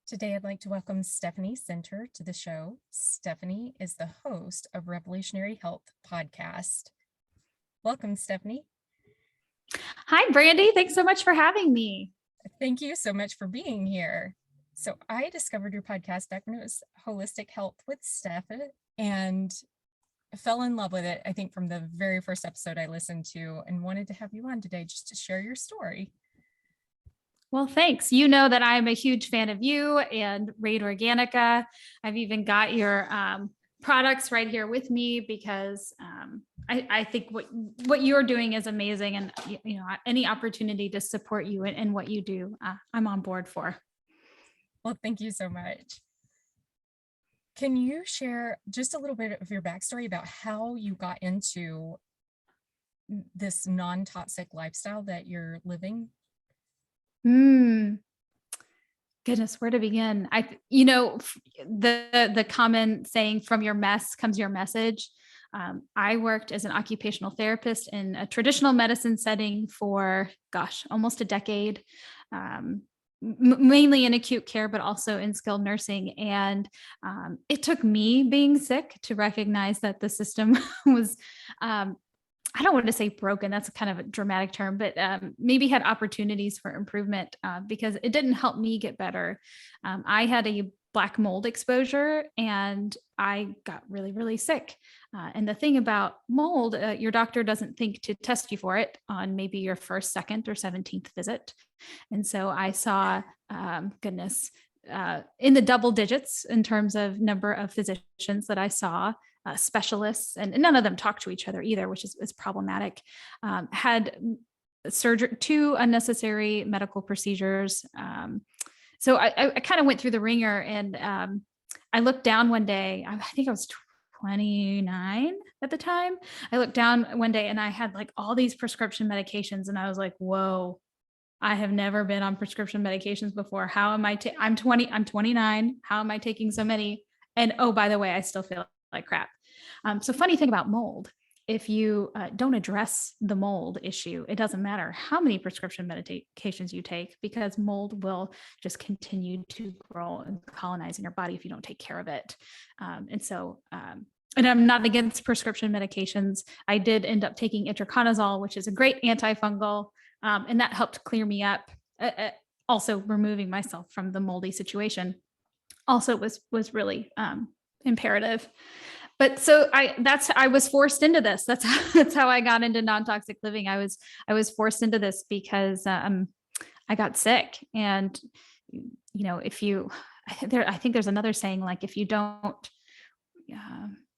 Today, I'd like to welcome Stephanie Center to the show. Stephanie is the host of Revolutionary Health Podcast. Welcome, Stephanie. Hi, Brandy. Thanks so much for having me. Thank you so much for being here. So I discovered your podcast back when it was Holistic Health with Steph and fell in love with it, I think, from the very first episode I listened to, and wanted to have you on today just to share your story. Well, thanks. You know that I'm a huge fan of you and Raid Organica. I've even got your products right here with me because I think what you're doing is amazing, and any opportunity to support you in what you do, I'm on board for. Well, thank you so much. Can you share just a little bit of your backstory about how you got into this non-toxic lifestyle that you're living? Goodness, where to begin? The common saying, from your mess comes your message. I worked as an occupational therapist in a traditional medicine setting for, almost a decade, mainly in acute care, but also in skilled nursing. And it took me being sick to recognize that the system was, I don't want to say broken, that's kind of a dramatic term, but maybe had opportunities for improvement because it didn't help me get better. I had a black mold exposure and I got really, really sick. And the thing about mold, your doctor doesn't think to test you for it on maybe your first, second, or 17th visit. And so I saw, in the double digits in terms of number of physicians that I saw, specialists, and none of them talk to each other either, which is problematic. Had surgery, 2 unnecessary medical procedures. So I kind of went through the ringer, and I looked down one day. I think I was 29 at the time. I looked down one day and I had like all these prescription medications, and I was like, whoa, I have never been on prescription medications before. How am I? I'm 29. How am I taking so many? And oh, by the way, I still feel like crap. So funny thing about mold, if you don't address the mold issue, it doesn't matter how many prescription medications you take, because mold will just continue to grow and colonize in your body if you don't take care of it. And I'm not against prescription medications. I did end up taking itraconazole, which is a great antifungal, and that helped clear me up. Also removing myself from the moldy situation also was really imperative. But so I was forced into this. That's how I got into non-toxic living. I was forced into this because I got sick. And I think there's another saying, like, if you don't,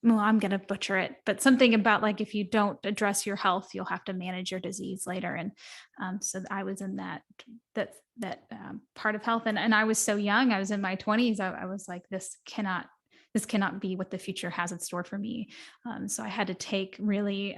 I'm going to butcher it, but something about like, if you don't address your health, you'll have to manage your disease later. And so I was in that part of health. And I was so young. I was in my 20s. I was like, this cannot be what the future has in store for me. So I had to take really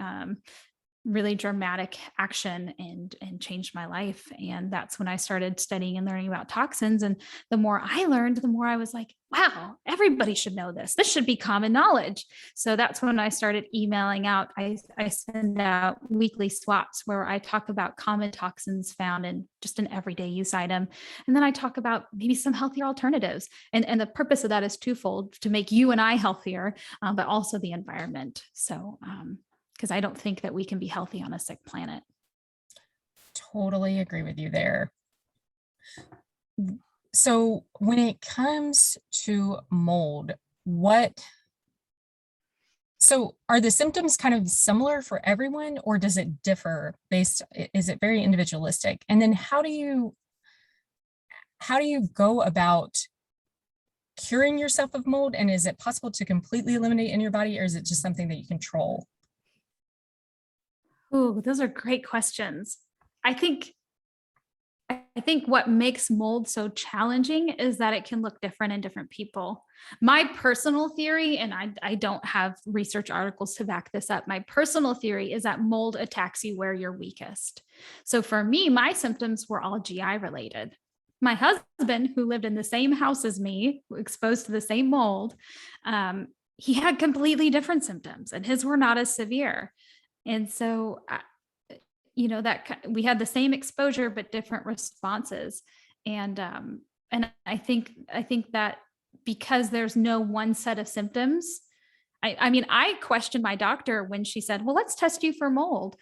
dramatic action and change my life. And that's when I started studying and learning about toxins. And the more I learned, the more I was like, wow, everybody should know this. This should be common knowledge. So that's when I started emailing out. I send out weekly swaps where I talk about common toxins found in just an everyday use item. And then I talk about maybe some healthier alternatives. And the purpose of that is twofold: to make you and I healthier, but also the environment. So, because I don't think that we can be healthy on a sick planet. Totally agree with you there. So when it comes to mold, so are the symptoms kind of similar for everyone, or does it differ is it very individualistic? And then how do you go about curing yourself of mold? And is it possible to completely eliminate in your body, or is it just something that you control? Oh, those are great questions. I think what makes mold so challenging is that it can look different in different people. My personal theory, and I don't have research articles to back this up, my personal theory is that mold attacks you where you're weakest. So for me, my symptoms were all GI related. My husband, who lived in the same house as me, exposed to the same mold, he had completely different symptoms, and his were not as severe. And so, that we had the same exposure, but different responses. And and I think that because there's no one set of symptoms, I mean, I questioned my doctor when she said, well, let's test you for mold.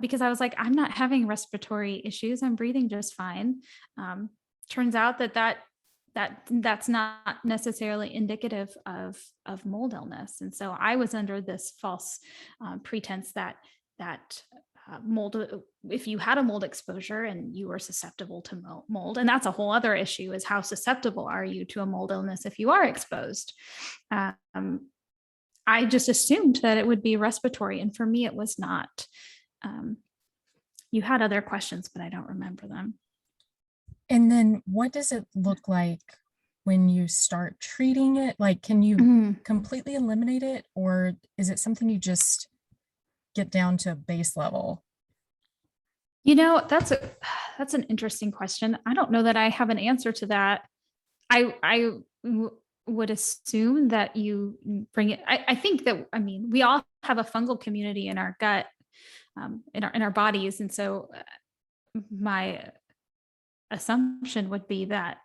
Because I was like, I'm not having respiratory issues. I'm breathing just fine. Turns out that's not necessarily indicative of mold illness. And so I was under this false pretense that mold, if you had a mold exposure and you were susceptible to mold, and that's a whole other issue, is how susceptible are you to a mold illness if you are exposed? I just assumed that it would be respiratory, and for me, it was not. You had other questions, but I don't remember them. And then what does it look like when you start treating it? Like, can you completely eliminate it, or is it something you just get down to base level? That's an interesting question. I don't know that I have an answer to that. I would assume that you bring it. I think that, I mean, we all have a fungal community in our gut, in our bodies. And so my assumption would be that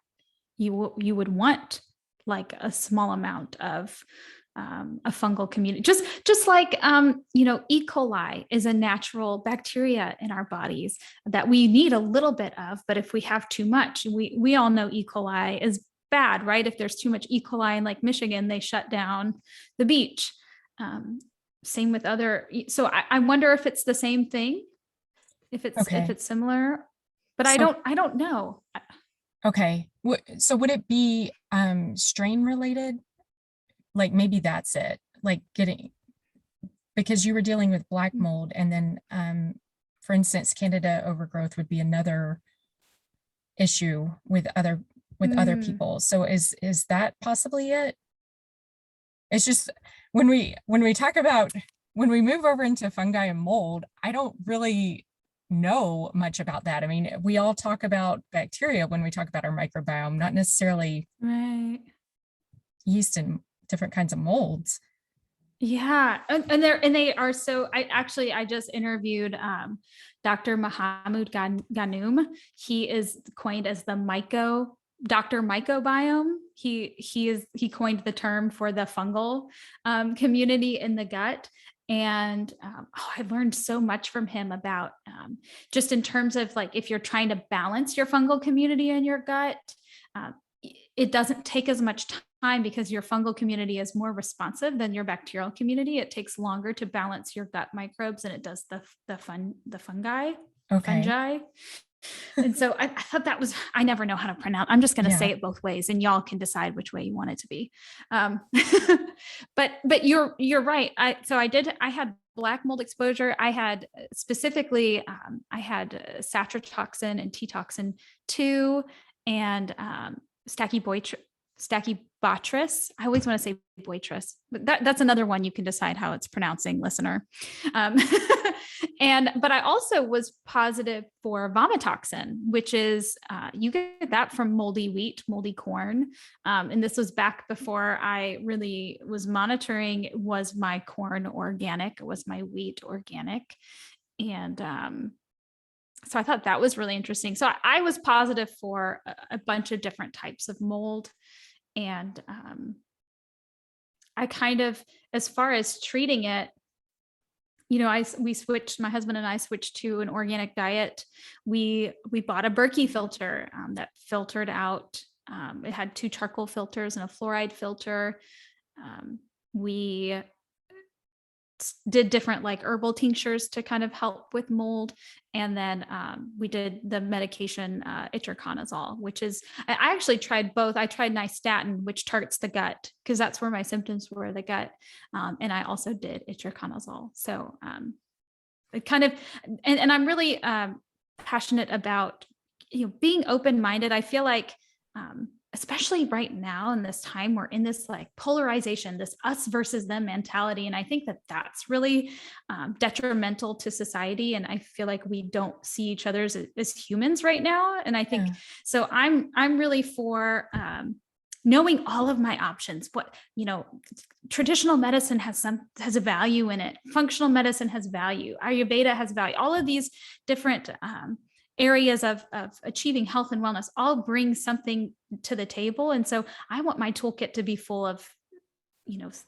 you would want like a small amount of a fungal community, just like, E. coli is a natural bacteria in our bodies that we need a little bit of, but if we have too much, we all know E. coli is bad, right? If there's too much E. coli in Lake Michigan, they shut down the beach. Same with other. So I wonder if it's the same thing, if it's similar, but I don't know. Okay. So would it be strain related? Like maybe that's it. Like because you were dealing with black mold, and then for instance, Candida overgrowth would be another issue with other people. So is that possibly it? It's just when we move over into fungi and mold, I don't really know much about that. I mean, we all talk about bacteria when we talk about our microbiome, not necessarily yeast and different kinds of molds. Yeah. And they are. So I just interviewed Dr. Mahamud Ghanum. He is coined as the Dr. Mycobiome. He coined the term for the fungal community in the gut. And I learned so much from him about just in terms of like, if you're trying to balance your fungal community in your gut, it doesn't take as much time because your fungal community is more responsive than your bacterial community. It takes longer to balance your gut microbes than it does the fungi. Fungi. And so I thought I never know how to pronounce. I'm just going to say it both ways, and y'all can decide which way you want it to be. But you're right. I had black mold exposure. I had specifically, I had satrotoxin and T-toxin 2 and Stachybotrys. I always want to say boitrous, but that's another one you can decide how it's pronouncing, listener. But I also was positive for vomitoxin, which is you get that from moldy wheat, moldy corn. And this was back before I really was monitoring, was my corn organic, was my wheat organic. And so I thought that was really interesting. So I was positive for a bunch of different types of mold. And I kind of, as far as treating it, my husband and I switched to an organic diet. We bought a Berkey filter that filtered out, it had 2 charcoal filters and a fluoride filter. We did different like herbal tinctures to kind of help with mold. And then we did the medication itraconazole, which is, I actually tried both. I tried nystatin, which targets the gut because that's where my symptoms were, the gut. And I also did itraconazole. So it kind of, and I'm really passionate about, being open-minded. I feel like, especially right now in this time, we're in this like polarization, this us versus them mentality. And I think that that's really detrimental to society. And I feel like we don't see each other as humans right now. And I think, so I'm really for knowing all of my options. What, traditional medicine has a value in it. Functional medicine has value. Ayurveda has value. All of these different areas of achieving health and wellness all bring something to the table. And so I want my toolkit to be full of,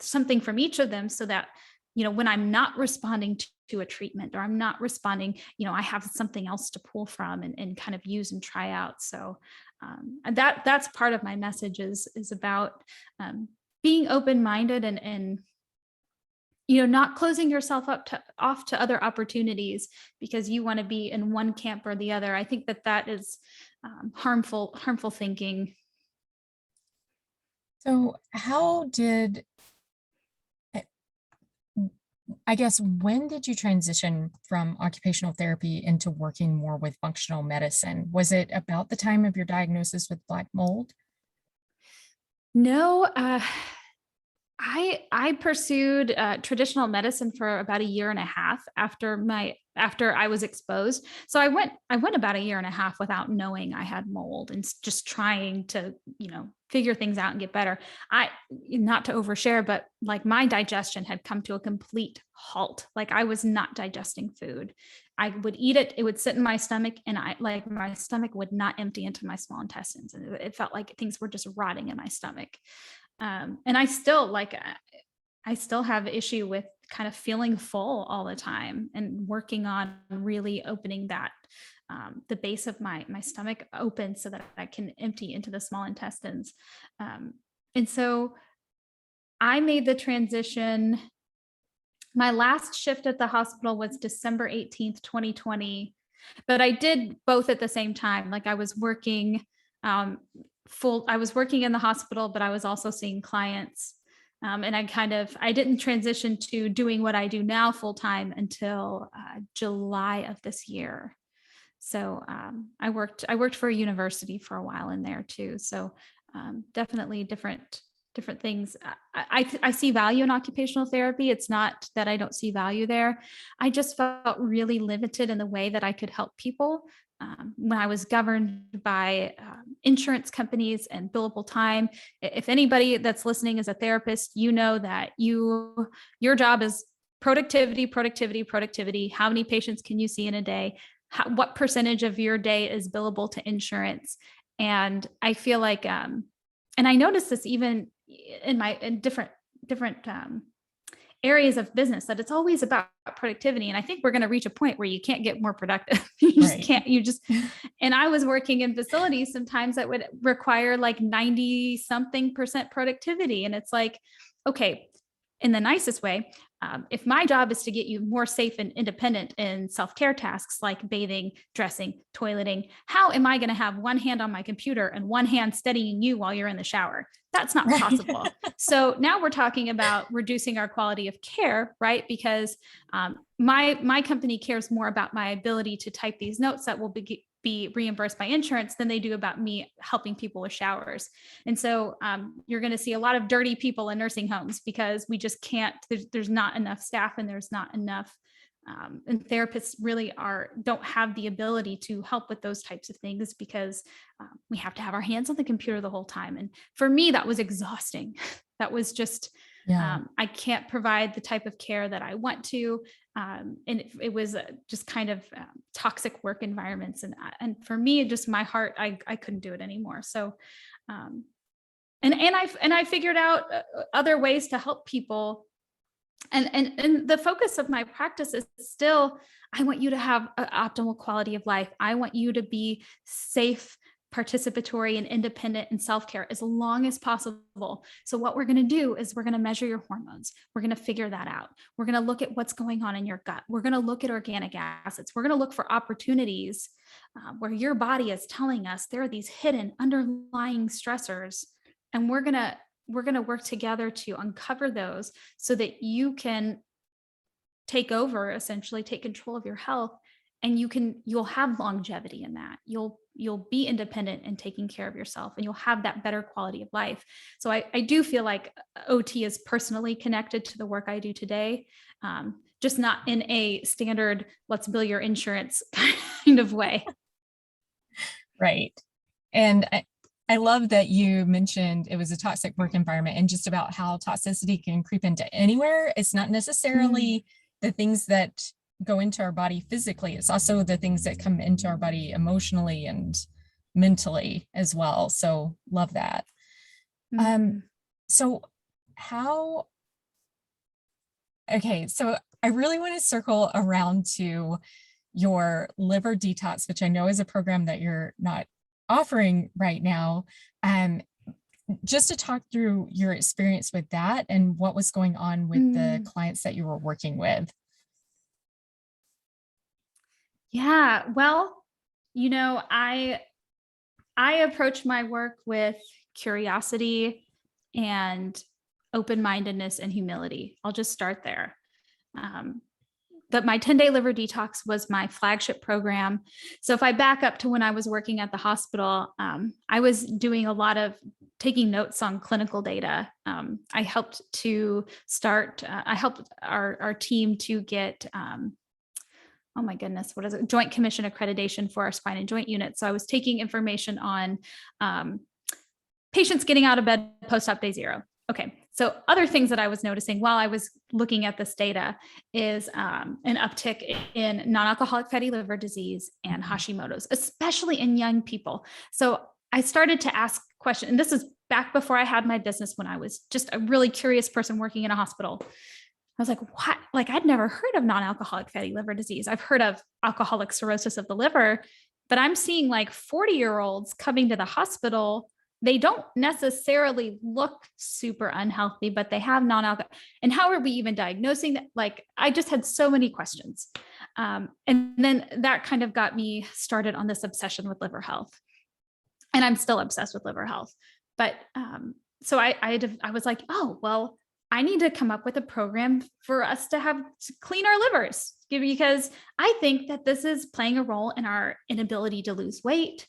something from each of them, so that, when I'm not responding to a treatment, or I'm not responding, I have something else to pull from and kind of use and try out. So and that's part of my message is about being open-minded and not closing yourself off to other opportunities because you want to be in one camp or the other. I think that is harmful thinking. So I guess, when did you transition from occupational therapy into working more with functional medicine? Was it about the time of your diagnosis with black mold? No, I pursued traditional medicine for about a year and a half after I was exposed. So I went about a year and a half without knowing I had mold and just trying to figure things out and get better. I Not to overshare, but like my digestion had come to a complete halt. Like I was not digesting food. I would eat it, it would sit in my stomach, and my stomach would not empty into my small intestines, and it felt like things were just rotting in my stomach. And I still have issue with kind of feeling full all the time and working on really opening that the base of my stomach open so that I can empty into the small intestines. And so I made the transition. My last shift at the hospital was December 18th, 2020, but I did both at the same time. Like I was working I was working in the hospital, but I was also seeing clients. And I didn't transition to doing what I do now full time until July of this year. So I worked for a university for a while in there too. So definitely different things. I see value in occupational therapy. It's not that I don't see value there. I just felt really limited in the way that I could help people when I was governed by insurance companies and billable time. If anybody that's listening is a therapist, you know that your job is productivity, productivity, productivity. How many patients can you see in a day? What percentage of your day is billable to insurance? And I feel like, and I noticed this even in different areas of business, that it's always about productivity. And I think we're going to reach a point where you can't get more productive. And I was working in facilities sometimes that would require like 90 something percent productivity. And it's like, okay, in the nicest way, if my job is to get you more safe and independent in self-care tasks like bathing, dressing, toileting, how am I going to have one hand on my computer and one hand steadying you while you're in the shower? That's not possible. So now we're talking about reducing our quality of care, right? Because my company cares more about my ability to type these notes that will be reimbursed by insurance than they do about me helping people with showers. And so you're going to see a lot of dirty people in nursing homes because we just can't, there's not enough staff, and there's not enough, and therapists really don't have the ability to help with those types of things because we have to have our hands on the computer the whole time. And for me, that was exhausting. That was just, I can't provide the type of care that I want to. And it was just kind of toxic work environments. And for me, just my heart, I couldn't do it anymore. So, and I figured out other ways to help people. And the focus of my practice is still, I want you to have an optimal quality of life. I want you to be safe, participatory, and independent in self-care as long as possible. So what we're going to do is we're going to measure your hormones. We're going to figure that out. We're going to look at what's going on in your gut. We're going to look at organic acids. We're going to look for opportunities where your body is telling us there are these hidden underlying stressors. And we're going to work together to uncover those so that you can take over, essentially take control of your health, and you'll have longevity in that. You'll be independent and taking care of yourself, and you'll have that better quality of life. So I do feel like OT is personally connected to the work I do today, just not in a standard, let's bill your insurance kind of way. Right. And I love that you mentioned it was a toxic work environment, and just about how toxicity can creep into anywhere. It's not necessarily the things that go into our body physically. It's also the things that come into our body emotionally and mentally as well. So love that. Mhm. So how, okay, so I really want to circle around to your liver detox, which I know is a program that you're not offering right now. Um, just to talk through your experience with that and what was going on with the Mm. clients that you were working with. Yeah, well, I approach my work with curiosity and open-mindedness and humility. I'll just start there. Um, that my 10-day liver detox was my flagship program. So if I back up to when I was working at the hospital, I was doing a lot of taking notes on clinical data. I helped to start, I helped our team to get, oh my goodness, what is it? Joint Commission accreditation for our spine and joint unit. So I was taking information on um, patients getting out of bed post-op day 0. Okay, so other things that I was noticing while I was looking at this data is an uptick in non-alcoholic fatty liver disease and Hashimoto's, especially in young people. So I started to ask questions, and this is back before I had my business when I was just a really curious person working in a hospital. I was like, what? Like, I'd never heard of non-alcoholic fatty liver disease. I've heard of alcoholic cirrhosis of the liver, but I'm seeing like 40-year-olds coming to the hospital. They don't necessarily look super unhealthy, but they have non-alcohol. And how are we even diagnosing that? Like, I just had so many questions. And then that kind of got me started on this obsession with liver health. And I'm still obsessed with liver health. But so I was like, oh, well, I need to come up with a program for us to have to clean our livers, because I think that this is playing a role in our inability to lose weight.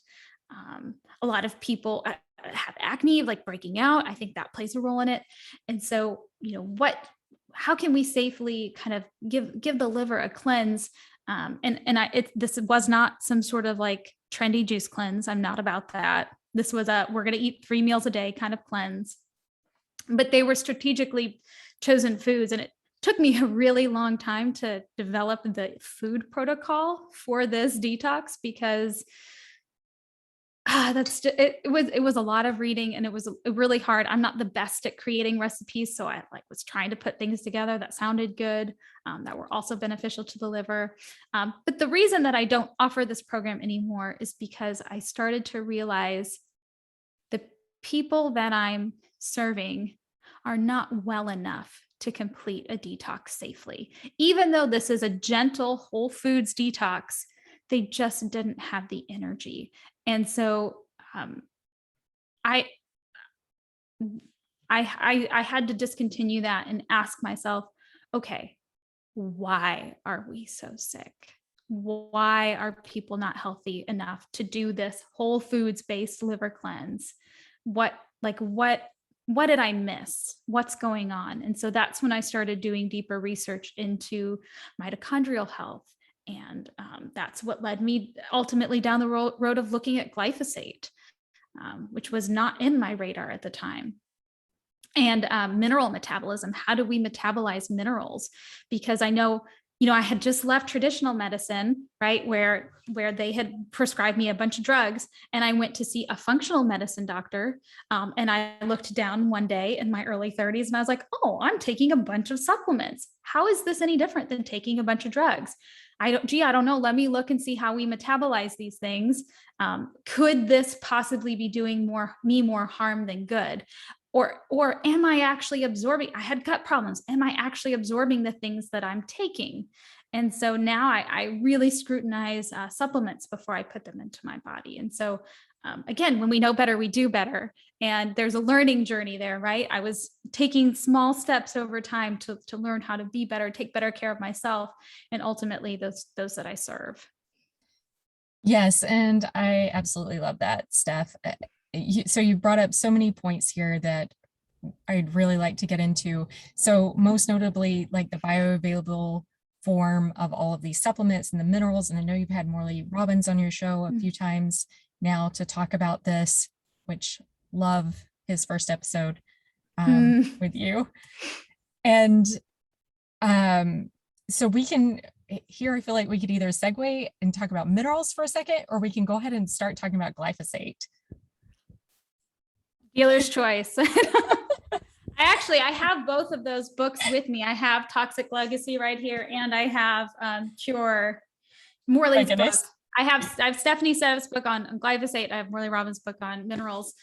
A lot of people have acne, like breaking out. I think that plays a role in it. And so, how can we safely kind of give the liver a cleanse? This was not some sort of like trendy juice cleanse. I'm not about that. This was we're going to eat 3 meals a day kind of cleanse. But they were strategically chosen foods. And it took me a really long time to develop the food protocol for this detox, because it was a lot of reading, and it was really hard. I'm not the best at creating recipes, so I was trying to put things together that sounded good, that were also beneficial to the liver. But the reason that I don't offer this program anymore is because I started to realize the people that I'm serving are not well enough to complete a detox safely. Even though this is a gentle whole foods detox, they just didn't have the energy. And so I had to discontinue that and ask myself, okay, why are we so sick? Why are people not healthy enough to do this whole foods based liver cleanse? What did I miss? What's going on? And so that's when I started doing deeper research into mitochondrial health. And that's what led me ultimately down the road of looking at glyphosate, which was not in my radar at the time. And mineral metabolism. How do we metabolize minerals? Because I know, I had just left traditional medicine, right, where they had prescribed me a bunch of drugs, and I went to see a functional medicine doctor. And I looked down one day in my early 30s, and I was like, oh, I'm taking a bunch of supplements. How is this any different than taking a bunch of drugs? I don't know. Let me look and see how we metabolize these things. Could this possibly be doing more harm than good? Or am I actually absorbing? I had gut problems. Am I actually absorbing the things that I'm taking? And so now I really scrutinize supplements before I put them into my body. And so again, when we know better, we do better. And there's a learning journey there, right? I was taking small steps over time to learn how to be better, take better care of myself, and ultimately those that I serve. Yes, and I absolutely love that, Steph. So you brought up so many points here that I'd really like to get into. So most notably, like the bioavailable form of all of these supplements and the minerals. And I know you've had Morley Robbins on your show a few times now to talk about this, which love his first episode with you. And so we can here I feel like we could either segue and talk about minerals for a second, or we can go ahead and start talking about glyphosate. Dealer's choice. I have both of those books with me. I have Toxic Legacy right here, and I have Cure, Morley's book. I have Stephanie Sev's book on glyphosate. I have Morley Robbins' book on minerals.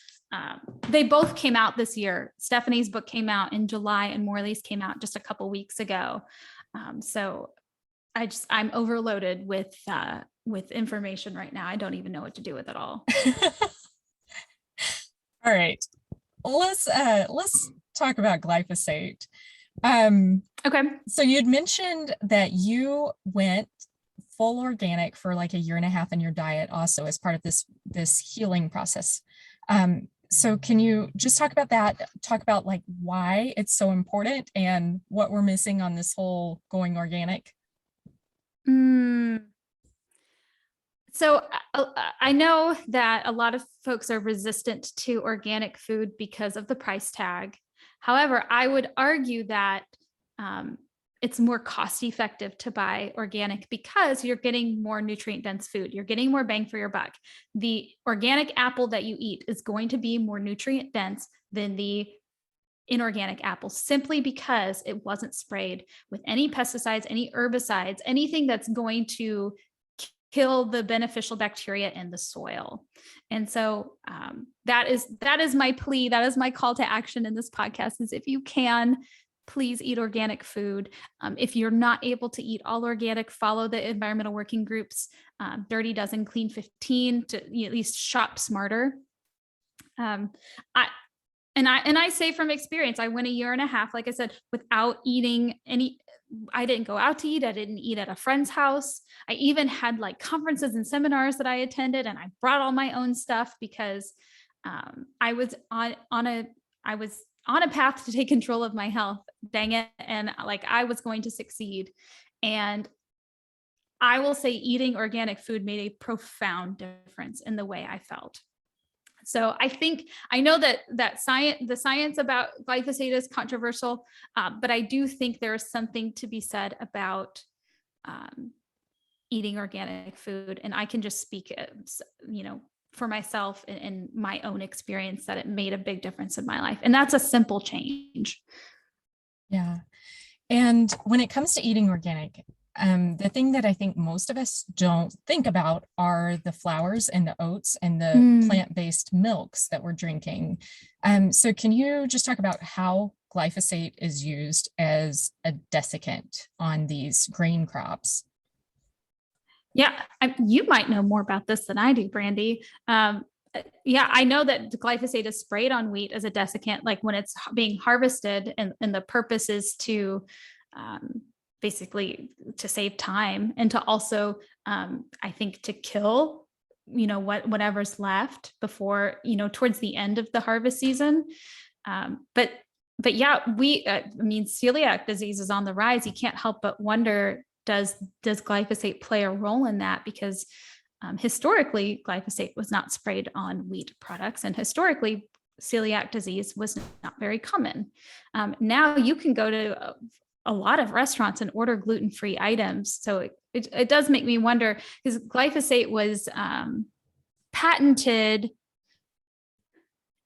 They both came out this year. Stephanie's book came out in July, and Morley's came out just a couple weeks ago. So I'm overloaded with information right now. I don't even know what to do with it all. All right, let's talk about glyphosate. Okay. So you'd mentioned that you went full organic for like a year and a half in your diet also as part of this healing process. So can you just talk about that? Talk about like why it's so important and what we're missing on this whole going organic? So I know that a lot of folks are resistant to organic food because of the price tag. However, I would argue that it's more cost effective to buy organic because you're getting more nutrient dense food. You're getting more bang for your buck. The organic apple that you eat is going to be more nutrient dense than the inorganic apple, simply because it wasn't sprayed with any pesticides, any herbicides, anything that's going to kill the beneficial bacteria in the soil. And so that is my plea. That is my call to action in this podcast is if you can, please eat organic food. If you're not able to eat all organic, follow the environmental working groups, Dirty Dozen, Clean 15, to at least shop smarter. I say from experience, I went a year and a half, like I said, without eating any. I didn't go out to eat. I didn't eat at a friend's house. I even had like conferences and seminars that I attended, and I brought all my own stuff because I was on a path to take control of my health. Dang it. And like I was going to succeed. And I will say eating organic food made a profound difference in the way I felt. So I know that the science about glyphosate is controversial, but I do think there is something to be said about eating organic food. And I can just speak, for myself and my own experience that it made a big difference in my life. And that's a simple change. Yeah. And when it comes to eating organic, the thing that I think most of us don't think about are the flours and the oats and the plant-based milks that we're drinking. So can you just talk about how glyphosate is used as a desiccant on these grain crops? Yeah, you might know more about this than I do, Brandy. Yeah, I know that the glyphosate is sprayed on wheat as a desiccant, like when it's being harvested, and the purpose is to basically to save time and to also, I think, to kill, whatever's left before, towards the end of the harvest season. But yeah, celiac disease is on the rise. You can't help but wonder, does glyphosate play a role in that? Because historically, glyphosate was not sprayed on wheat products, and historically, celiac disease was not very common. Now you can go to a lot of restaurants and order gluten-free items. So it does make me wonder, because glyphosate was patented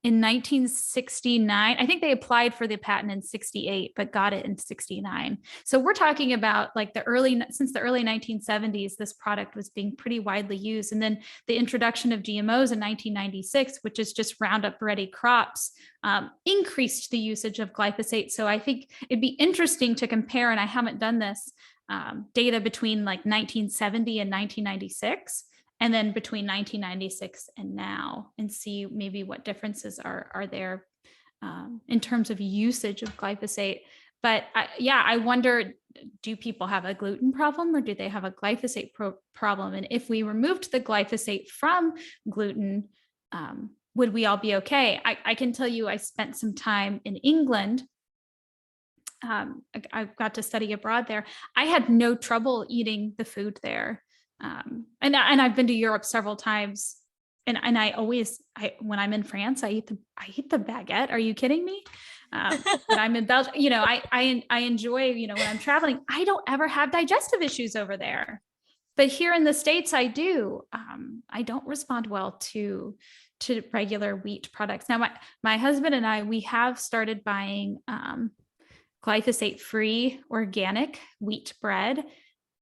in 1969. I think they applied for the patent in 68, but got it in 69. So we're talking about like since the early 1970s, this product was being pretty widely used. And then the introduction of GMOs in 1996, which is just Roundup Ready crops, increased the usage of glyphosate. So I think it'd be interesting to compare, and I haven't done this, data between like 1970 and 1996. And then between 1996 and now, and see maybe what differences are there in terms of usage of glyphosate. But I wonder, do people have a gluten problem, or do they have a glyphosate problem? And if we removed the glyphosate from gluten, would we all be okay? I can tell you, I spent some time in England. I got to study abroad there. I had no trouble eating the food there. And I've been to Europe several times, and I always, when I'm in France, I eat the baguette. Are you kidding me? But I'm in Belgium, I enjoy, when I'm traveling, I don't ever have digestive issues over there. But here in the States, I do. I don't respond well to regular wheat products. Now, my husband and I, we have started buying glyphosate-free organic wheat bread,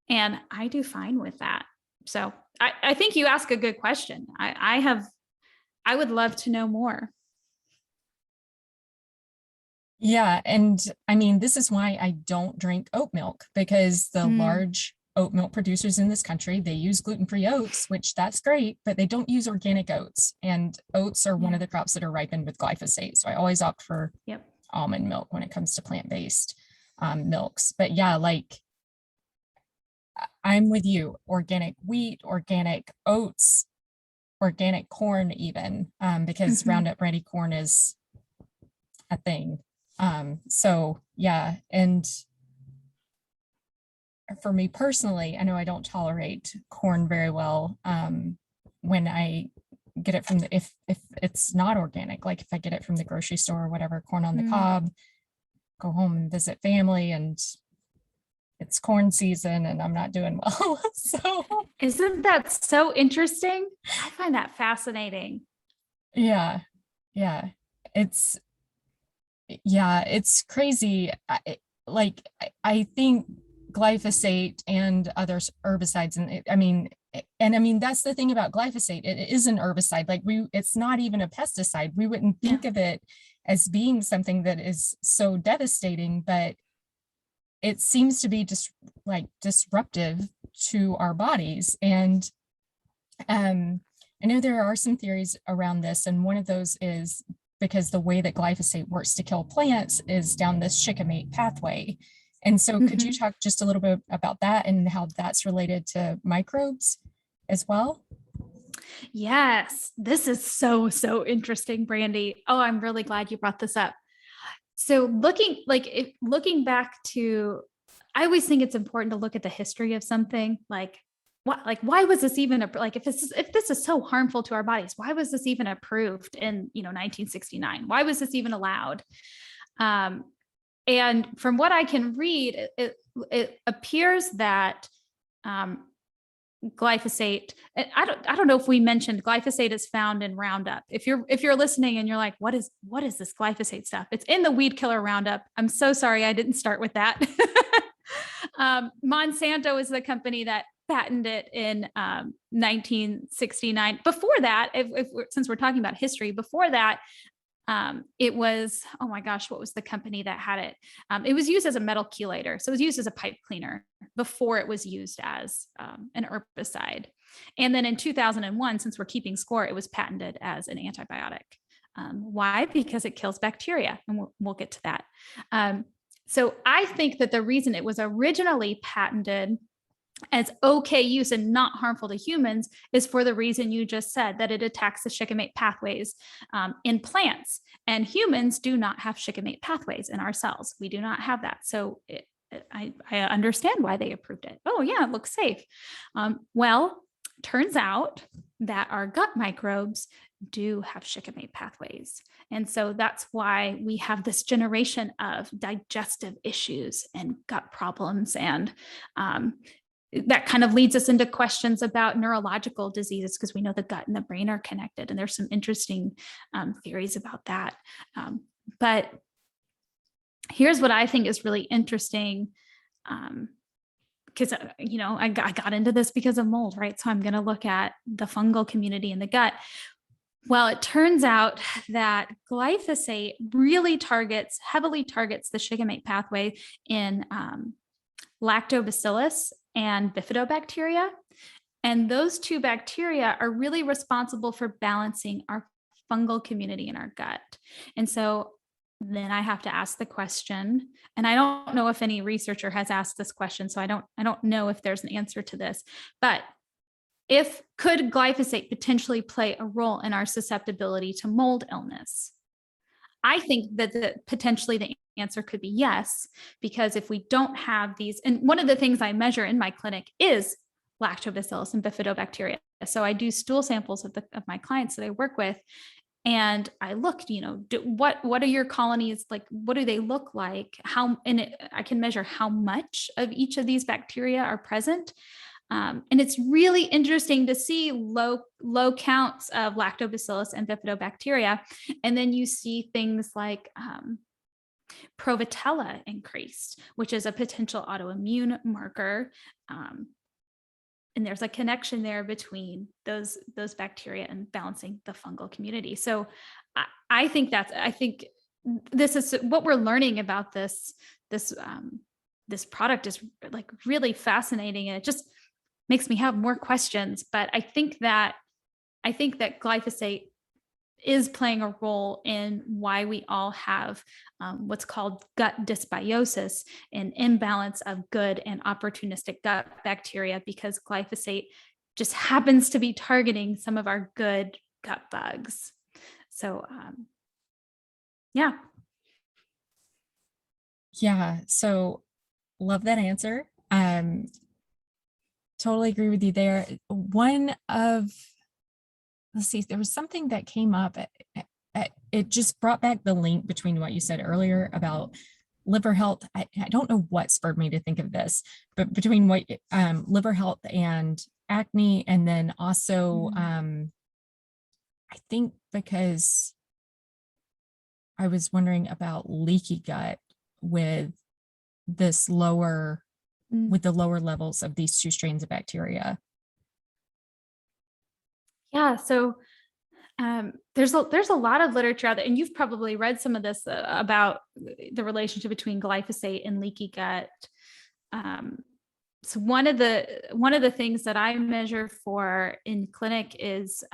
and I do fine with that. So I think you ask a good question. I would love to know more. Yeah. And I mean, this is why I don't drink oat milk, because the large oat milk producers in this country, they use gluten-free oats, which that's great, but they don't use organic oats. And oats are one of the crops that are ripened with glyphosate. So I always opt for almond milk when it comes to plant-based milks. But yeah, like I'm with you, organic wheat, organic oats, organic corn even, because Roundup Ready corn is a thing. So yeah, and for me personally, I know I don't tolerate corn very well when I get it from if it's not organic, like if I get it from the grocery store or whatever, corn on the cob, go home and visit family and it's corn season and I'm not doing well. So isn't that so interesting? I find that fascinating. Yeah. It's crazy. I think glyphosate and other herbicides, and I mean that's the thing about glyphosate. It is an herbicide. Like it's not even a pesticide. We wouldn't think of it as being something that is so devastating, but it seems to be just like disruptive to our bodies. And I know there are some theories around this, and one of those is because the way that glyphosate works to kill plants is down this shikimate pathway. And so could you talk just a little bit about that and how that's related to microbes as well? Yes, this is so interesting, Brandy. Oh, I'm really glad you brought this up. So looking back to, I always think it's important to look at the history of something. Why was this even if this is so harmful to our bodies, why was this even approved in 1969? Why was this even allowed? And from what I can read, it appears that glyphosate, I don't know if we mentioned glyphosate is found in Roundup. If you're listening and you're like, what is this glyphosate stuff? It's in the weed killer Roundup. I'm so sorry I didn't start with that. Monsanto is the company that patented it in 1969. Before that, since we're talking about history, before that, it was, oh my gosh, what was the company that had it? It was used as a metal chelator. So it was used as a pipe cleaner before it was used as an herbicide. And then in 2001, since we're keeping score, it was patented as an antibiotic. Why? Because it kills bacteria. And we'll get to that. So I think that the reason it was originally patented as okay use and not harmful to humans is for the reason you just said, that it attacks the shikimate pathways in plants, and humans do not have shikimate pathways in our cells. We do not have that. So I understand why they approved it. Oh yeah, it looks safe. Well, turns out that our gut microbes do have shikimate pathways. And so that's why we have this generation of digestive issues and gut problems. And that kind of leads us into questions about neurological diseases, because we know the gut and the brain are connected. And there's some interesting theories about that. But here's what I think is really interesting. Because, I got into this because of mold, right? So I'm going to look at the fungal community in the gut. Well, it turns out that glyphosate really heavily targets the shikimate pathway in lactobacillus and bifidobacteria. And those two bacteria are really responsible for balancing our fungal community in our gut. And so then I have to ask the question, and I don't know if any researcher has asked this question, so I don't know if there's an answer to this, but could glyphosate potentially play a role in our susceptibility to mold illness? I think that potentially the answer could be yes, because if we don't have these, and one of the things I measure in my clinic is lactobacillus and bifidobacteria. So I do stool samples of my clients that I work with, And I looked, what are your colonies like? What do they look like? I can measure how much of each of these bacteria are present. And it's really interesting to see low counts of lactobacillus and bifidobacteria. And then you see things like Provotella increased, which is a potential autoimmune marker. And there's a connection there between those bacteria and balancing the fungal community. So I think this is what we're learning about this product is like really fascinating, and it just makes me have more questions. But I think that glyphosate is playing a role in why we all have what's called gut dysbiosis, an imbalance of good and opportunistic gut bacteria, because glyphosate just happens to be targeting some of our good gut bugs. So, yeah. Yeah. So love that answer. Totally agree with you there. Let's see, there was something that came up. It just brought back the link between what you said earlier about liver health. I don't know what spurred me to think of this, but between what liver health and acne, and then also I think because I was wondering about leaky gut with the lower levels of these two strains of bacteria. Yeah. So there's a lot of literature out there, and you've probably read some of this about the relationship between glyphosate and leaky gut. So one of the things that I measure for in clinic is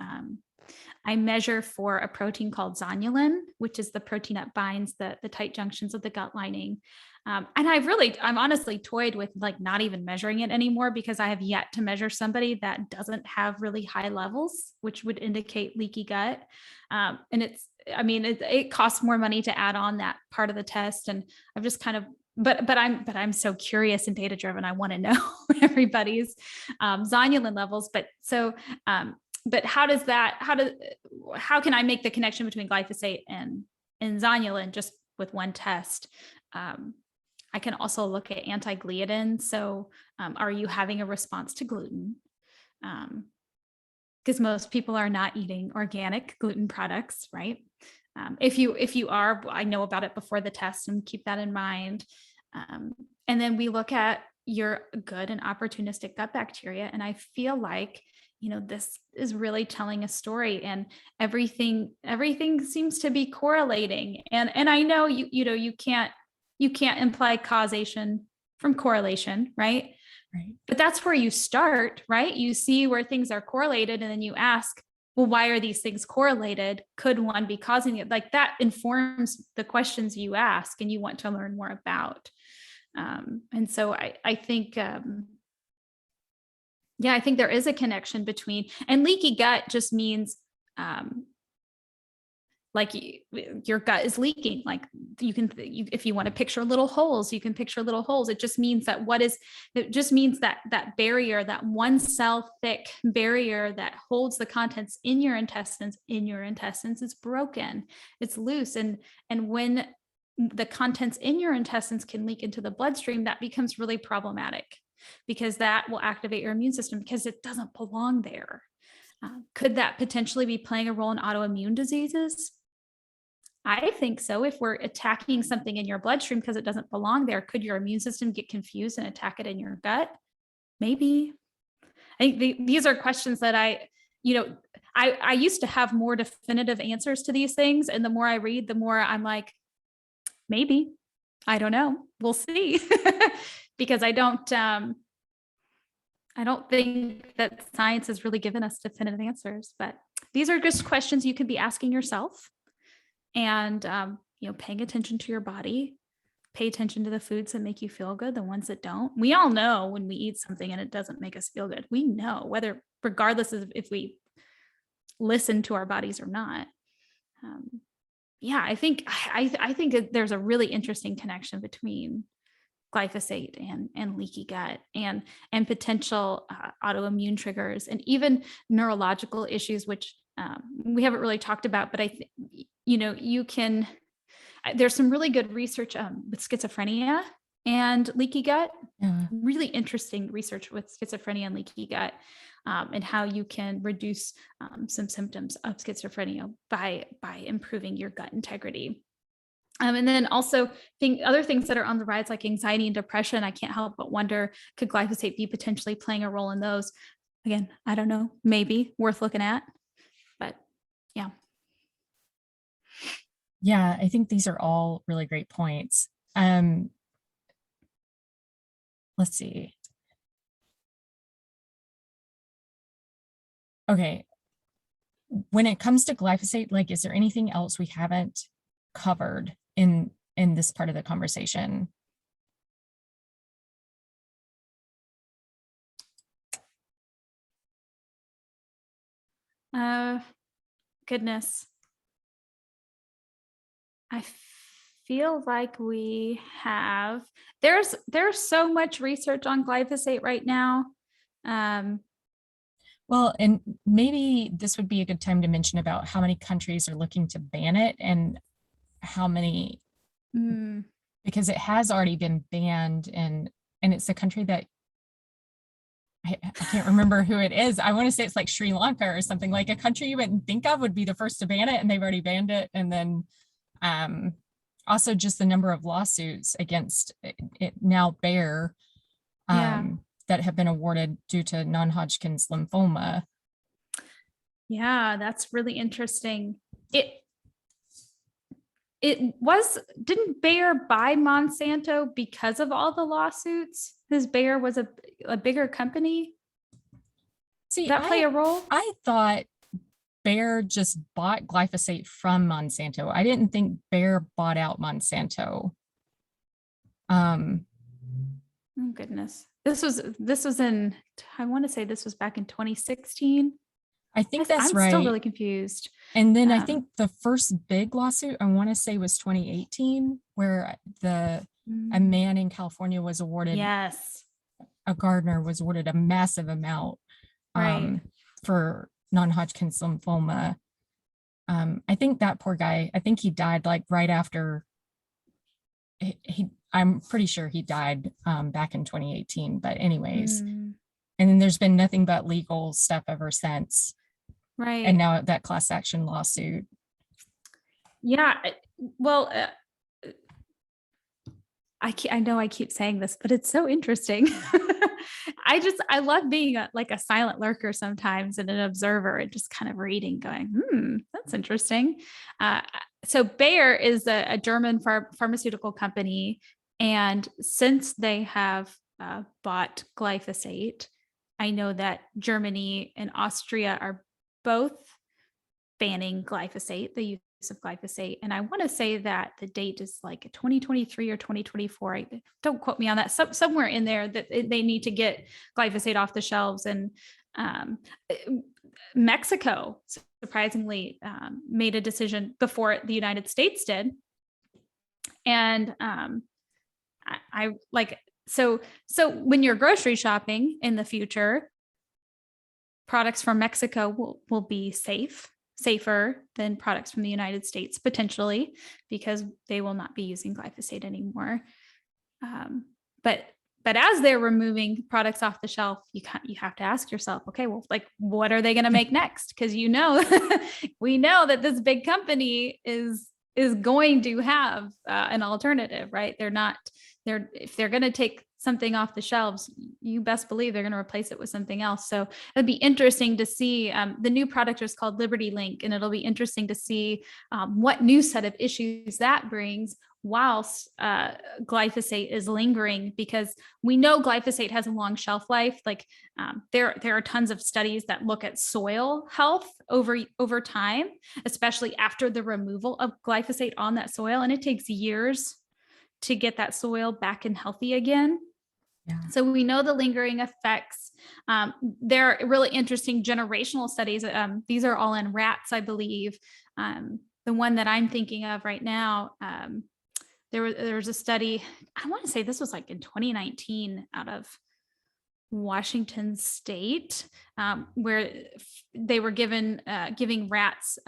I measure for a protein called zonulin, which is the protein that binds the tight junctions of the gut lining. And I'm honestly toyed with like not even measuring it anymore, because I have yet to measure somebody that doesn't have really high levels, which would indicate leaky gut. And it costs more money to add on that part of the test. And I've just kind of, but I'm so curious and data driven. I want to know everybody's zonulin levels. But how can I make the connection between glyphosate and zonulin just with one test? I can also look at anti-gliadin. So are you having a response to gluten? Because most people are not eating organic gluten products, right? If you are, I know about it before the test, and keep that in mind. And then we look at your good and opportunistic gut bacteria. And I feel like, this is really telling a story, and everything seems to be correlating. And I know you can't imply causation from correlation, right? Right. But that's where you start, right? You see where things are correlated, and then you ask, well, why are these things correlated? Could one be causing it? Like that informs the questions you ask and you want to learn more about. And so I think, I think there is a connection between, and leaky gut just means like your gut is leaking. Like if you want to picture little holes, you can picture little holes. It just means that that barrier, that one cell thick barrier that holds the contents in your intestines is broken. It's loose. And when the contents in your intestines can leak into the bloodstream, that becomes really problematic, because that will activate your immune system because it doesn't belong there. Could that potentially be playing a role in autoimmune diseases? I think so. If we're attacking something in your bloodstream because it doesn't belong there, could your immune system get confused and attack it in your gut? Maybe. I think these are questions that I used to have more definitive answers to these things. And the more I read, the more I'm like, maybe, I don't know. We'll see. Because I don't think that science has really given us definitive answers, but these are just questions you could be asking yourself, and paying attention to your body. Pay attention to the foods that make you feel good, the ones that don't. We all know when we eat something and it doesn't make us feel good. We know, regardless of if we listen to our bodies or not. I think there's a really interesting connection between glyphosate and leaky gut and potential autoimmune triggers, and even neurological issues, which we haven't really talked about, but I think, you can, there's some really good research with schizophrenia and leaky gut, Yeah. really interesting research with schizophrenia and leaky gut, and how you can reduce some symptoms of schizophrenia by improving your gut integrity. And then also other things that are on the rise, like anxiety and depression. I can't help but wonder, could glyphosate be potentially playing a role in those? Again, I don't know, maybe worth looking at, but yeah. Yeah, I think these are all really great points. Let's see. Okay. When it comes to glyphosate, like, is there anything else we haven't covered in this part of the conversation? Goodness. I feel like we have, there's so much research on glyphosate right now. Well, and maybe this would be a good time to mention about how many countries are looking to ban it and how many, because it has already been banned, and it's a country that I can't remember who it is. I want to say it's like Sri Lanka or something, like a country you wouldn't think of would be the first to ban it, and they've already banned it. And then also just the number of lawsuits against it now Bayer that have been awarded due to non-Hodgkin's lymphoma. Yeah, that's really interesting. Didn't Bayer buy Monsanto because of all the lawsuits? Because Bayer was a bigger company. See, did that play a role? I thought Bayer just bought glyphosate from Monsanto. I didn't think Bayer bought out Monsanto. Oh goodness. This was in, I want to say this was back in 2016. I think that's right. I'm still really confused. And then I think the first big lawsuit, I want to say, was 2018, where a man in California was awarded, a gardener was awarded a massive amount for non-Hodgkin's lymphoma. I think that poor guy, I think he died like right after I'm pretty sure he died back in 2018, but anyways, and then there's been nothing but legal stuff ever since. Right. And now that class action lawsuit. Yeah. Well, I know I keep saying this, but it's so interesting. I love being like a silent lurker sometimes and an observer and just kind of reading going, that's interesting. So Bayer is a German pharmaceutical company. And since they have bought glyphosate, I know that Germany and Austria are both banning glyphosate, the use of glyphosate. And I want to say that the date is like 2023 or 2024. Don't quote me on that. Somewhere in there that they need to get glyphosate off the shelves. And Mexico, surprisingly, made a decision before the United States did. And I like, so when you're grocery shopping in the future, products from Mexico will be safer than products from the United States, potentially, because they will not be using glyphosate anymore. But as they're removing products off the shelf, you have to ask yourself, okay, well, like, what are they going to make next? Because we know that this big company is going to have an alternative, right? If they're going to take something off the shelves, you best believe they're going to replace it with something else. So it'd be interesting to see. The new product is called Liberty Link, and it'll be interesting to see what new set of issues that brings whilst glyphosate is lingering, because we know glyphosate has a long shelf life. Like there are tons of studies that look at soil health over time, especially after the removal of glyphosate on that soil, and it takes years to get that soil back and healthy again. Yeah. So we know the lingering effects. There are really interesting generational studies. These are all in rats, I believe. The one that I'm thinking of right now, there was a study, I want to say this was like in 2019 out of Washington State, where they were giving rats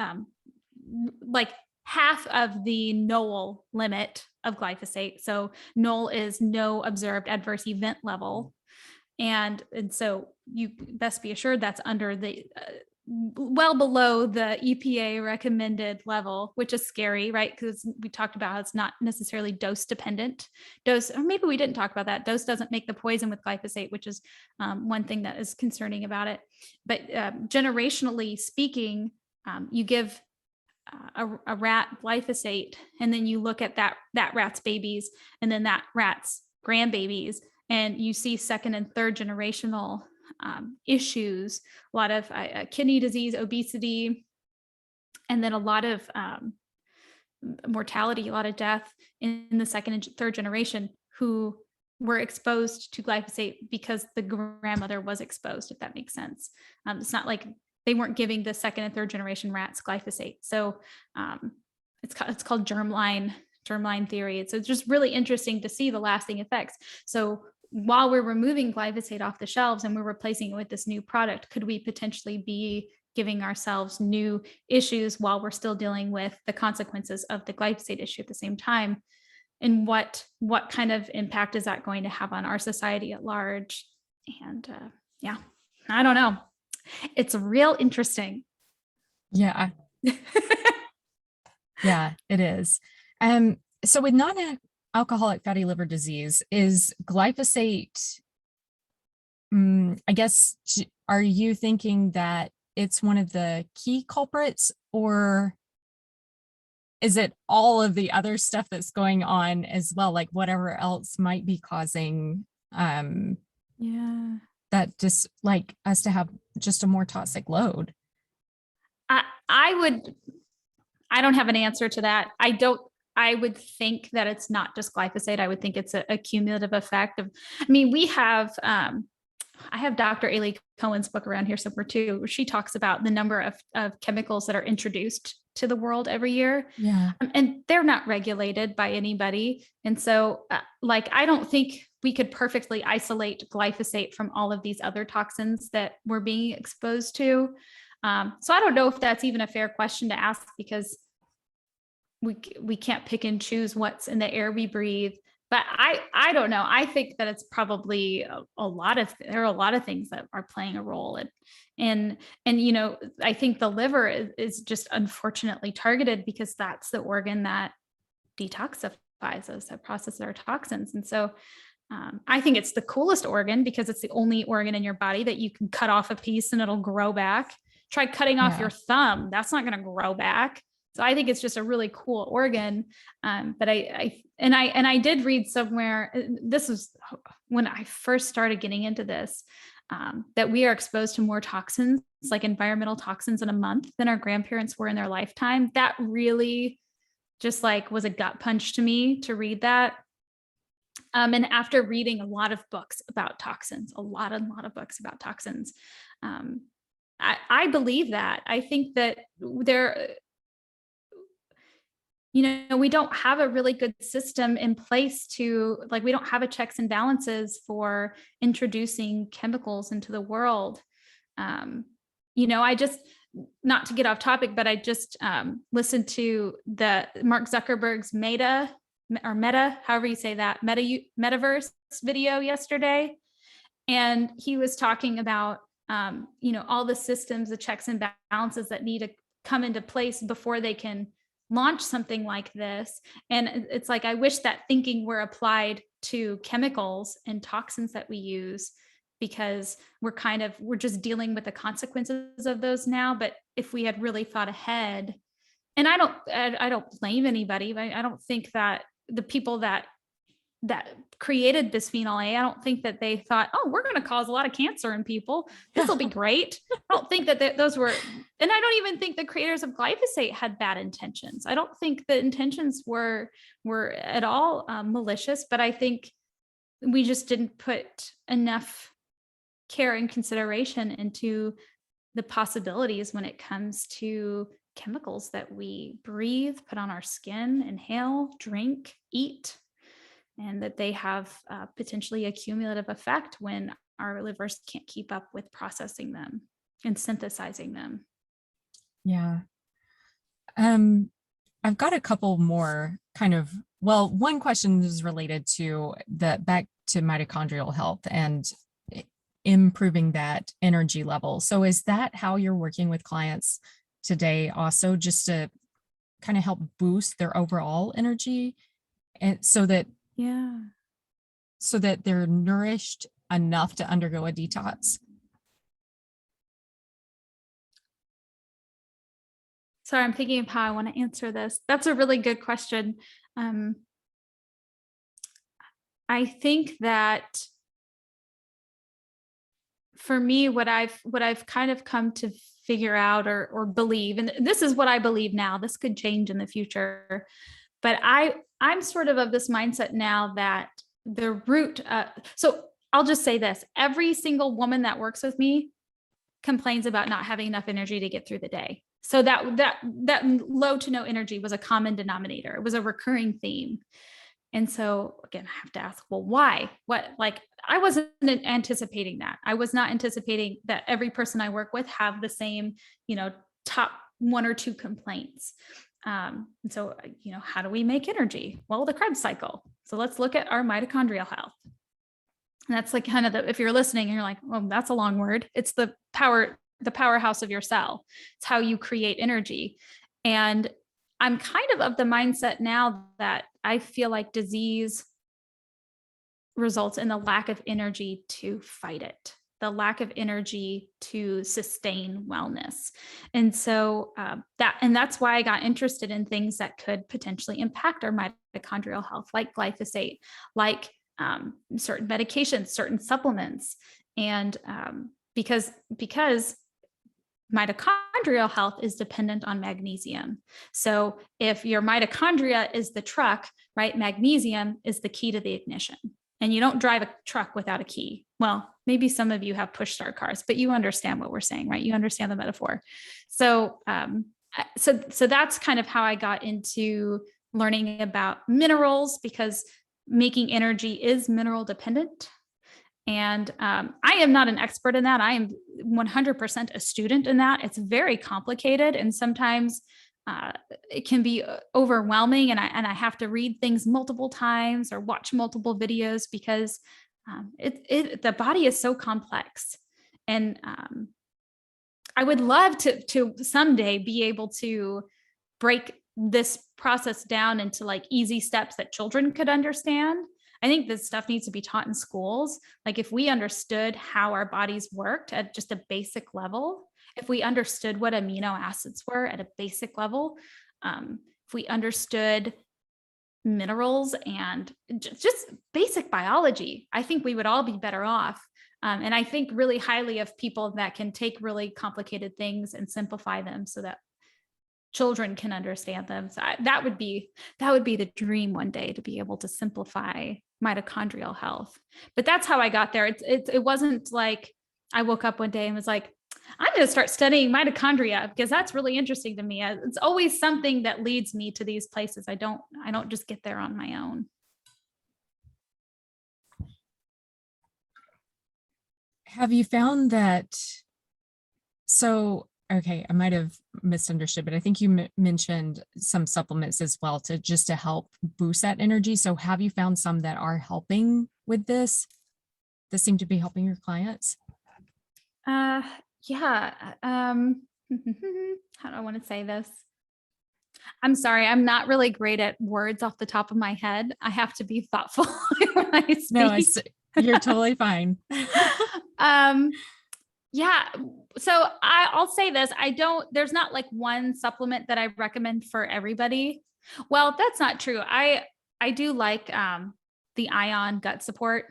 like half of the NOL limit of glyphosate. So NOL is no observed adverse event level. And so you best be assured that's under the well below the EPA recommended level, which is scary, right? Because we talked about how it's not necessarily dose dependent. Dose, or maybe we didn't talk about that. Dose doesn't make the poison with glyphosate, which is one thing that is concerning about it. But generationally speaking, you give a rat glyphosate, and then you look at that rat's babies, and then that rat's grandbabies, and you see second and third generational issues, a lot of kidney disease, obesity, and then a lot of mortality, a lot of death in the second and third generation who were exposed to glyphosate because the grandmother was exposed, if that makes sense. It's not like they weren't giving the second and third generation rats glyphosate. So it's called germline theory. So it's just really interesting to see the lasting effects. So while we're removing glyphosate off the shelves and we're replacing it with this new product, could we potentially be giving ourselves new issues while we're still dealing with the consequences of the glyphosate issue at the same time? And what kind of impact is that going to have on our society at large? And yeah, I don't know. It's real interesting. Yeah. Yeah, it is. So with non-alcoholic fatty liver disease, is glyphosate, I guess, are you thinking that it's one of the key culprits, or is it all of the other stuff that's going on as well? Like whatever else might be causing, Yeah. that just like us to have just a more toxic load? I don't have an answer to that. I would think that it's not just glyphosate. I would think it's a cumulative effect of, I mean, we have, I have Dr. Ailey Cohen's book around here somewhere too, where she talks about the number of chemicals that are introduced to the world every year. Yeah. And they're not regulated by anybody. And so like, I don't think we could perfectly isolate glyphosate from all of these other toxins that we're being exposed to. So I don't know if that's even a fair question to ask, because we can't pick and choose what's in the air we breathe. But I don't know. I think that it's probably there are a lot of things that are playing a role. And you know, I think the liver is just unfortunately targeted because that's the organ that detoxifies us, that processes our toxins. And so I think it's the coolest organ because it's the only organ in your body that you can cut off a piece and it'll grow back. Try cutting off your thumb. That's not going to grow back. So I think it's just a really cool organ. But I did read somewhere, this was when I first started getting into this, that we are exposed to more toxins, like environmental toxins in a month than our grandparents were in their lifetime. That really just like was a gut punch to me to read that. And after reading a lot of books about toxins, a lot of books about toxins, I believe that. I think that we don't have a really good system in place we don't have a checks and balances for introducing chemicals into the world. I just, not to get off topic, but I just listened to the Mark Zuckerberg's Meta, however you say that, metaverse video yesterday. And he was talking about, all the systems, the checks and balances that need to come into place before they can launch something like this. And it's like, I wish that thinking were applied to chemicals and toxins that we use, because we're just dealing with the consequences of those now. But if we had really thought ahead, and I don't blame anybody, but I don't think that the people that created bisphenol A, I don't think that they thought, oh, we're going to cause a lot of cancer in people. This will be great. I don't think that those were, and I don't even think the creators of glyphosate had bad intentions. I don't think the intentions were at all malicious, but I think we just didn't put enough care and consideration into the possibilities when it comes to chemicals that we breathe, put on our skin, inhale, drink, eat, and that they have potentially a cumulative effect when our livers can't keep up with processing them and synthesizing them. Yeah. I've got a couple more one question is related to back to mitochondrial health and improving that energy level. So is that how you're working with clients today also, just to kind of help boost their overall energy and so that Yeah. they're nourished enough to undergo a detox? Sorry, I'm thinking of how I want to answer this. That's a really good question. Um, I think that for me, what I've kind of come to figure out or believe, and this is what I believe now, this could change in the future, but I'm sort of this mindset now that the root, so I'll just say this, every single woman that works with me complains about not having enough energy to get through the day. So that low to no energy was a common denominator. It was a recurring theme. And so again, I have to ask, well, why? I wasn't anticipating that. I was not anticipating that every person I work with have the same, top one or two complaints. And so, how do we make energy? Well, the Krebs cycle. So let's look at our mitochondrial health. And that's like kind of if you're listening and you're like, well, that's a long word. It's the powerhouse of your cell. It's how you create energy. And I'm kind of the mindset now that I feel like disease results in the lack of energy to fight it, the lack of energy to sustain wellness. And so that's why I got interested in things that could potentially impact our mitochondrial health, like glyphosate, like certain medications, certain supplements. And because mitochondrial health is dependent on magnesium. So if your mitochondria is the truck, right, magnesium is the key to the ignition. And you don't drive a truck without a key. Well, maybe some of you have push start cars, but you understand what we're saying, right? You understand the metaphor. So, so that's kind of how I got into learning about minerals, because making energy is mineral dependent. And I am not an expert in that. I am 100% a student in that. It's very complicated, and sometimes it can be overwhelming. And I have to read things multiple times or watch multiple videos because the body is so complex. And I would love to someday be able to break this process down into like easy steps that children could understand. I think this stuff needs to be taught in schools. Like if we understood how our bodies worked at just a basic level, if we understood what amino acids were at a basic level, if we understood minerals and just basic biology, I think we would all be better off. And I think really highly of people that can take really complicated things and simplify them so that children can understand them. So that would be the dream one day, to be able to simplify mitochondrial health. But that's how I got there. It wasn't like I woke up one day and was like, I'm going to start studying mitochondria because that's really interesting to me. It's always something that leads me to these places. I don't just get there on my own. Have you found that? So, okay, I might have misunderstood, but I think you mentioned some supplements as well to help boost that energy. So have you found some that are helping with this, that seem to be helping your clients? Yeah. How do I want to say this? I'm sorry, I'm not really great at words off the top of my head. I have to be thoughtful when I speak. No, you're totally fine. Yeah. So I'll say this. There's not like one supplement that I recommend for everybody. Well, that's not true. I do like the Ion Gut Support,